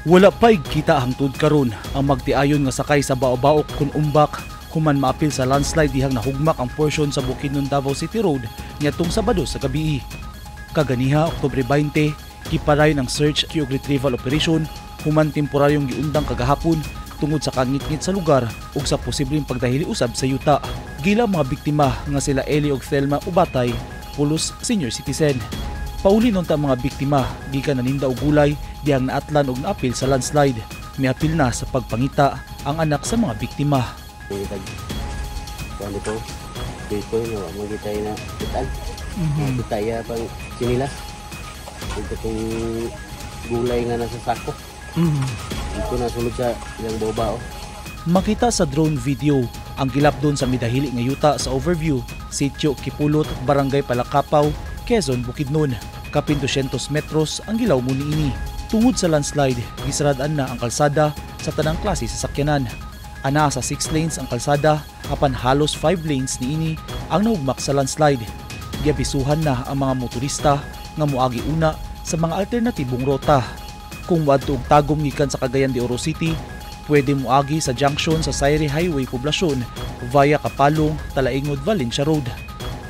Wala pa'y kita hangtod karon ang magtiayon nga sakay sa baobaok kun umbak human maapil sa landslide dihang nahugmak ang portion sa Bukidnon Davao City Road niadtong Sabado sa gabi. Kaganiha Oktubre 20, gipadayon ang search ug retrieval operation human temporaryong giundang kagahapon tungod sa kangit-ngit sa lugar ug sa posibleng pagdahili usab sa yuta. Gila mga biktima nga sila Eli ug Thelma Ubatay, pulos senior citizen. Pauli nun ta mga biktima, gikan naninda og gulay diyang naatlan og naapil sa landslide. Miapil na sa pagpangita ang anak sa mga biktima. Kuan ito, dito nga magitay na kitan. Kitaya pang sinilas. Ito tong gulay nga nasa sako. Ito na sulod sa ilang bobao. Makita sa drone video ang gilap doon sa midahili nga yuta sa overview, Sitio Kipulot, Barangay Palakapaw, Quezon, Bukidnon. Kapin 200 metros ang gilaw mo niini. Tungod sa landslide, gisaradan na ang kalsada sa tanang klase sa sakyanan. Ana sa 6 lanes ang kalsada, apan halos 5 lanes niini ang nahugmak sa landslide. Giabisuhan na ang mga motorista nga moagi una sa mga alternatibong rota. Kung wadto og tagom gikan sa Cagayan de Oro City, pwede moagi sa junction sa Sayre Highway Poblacion via Kapalong, Talaingod, Valencia Road.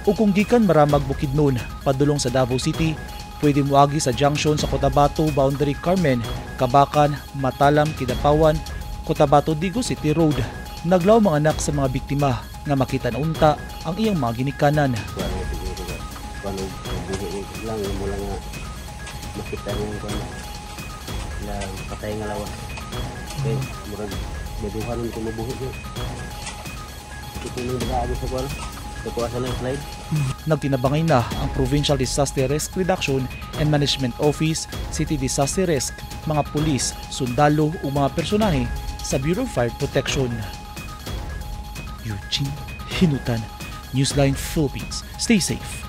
O kung gikan Maramag, Bukidnon, padulong sa Davao City, pwede moagi sa junction sa Cotabato, Boundary Carmen, Kabakan, Matalam, Kidapawan, Cotabato, Digo City Road. Naglaw mga anak sa mga biktima nga makita na unta ang iyang mga ginikanan. Kuan buhi lang mula nga makita yung kuan na patay nga lawas. Okay, murag baduhan ko mabuhi ko. Ito nang bago sa kuan. Slide. Nagtinabangay na ang Provincial Disaster Risk Reduction and Management Office, City Disaster Risk, mga pulis, sundalo o mga personahe sa Bureau of Fire Protection. Eugene Hinutan, Newsline Philippines. Stay safe.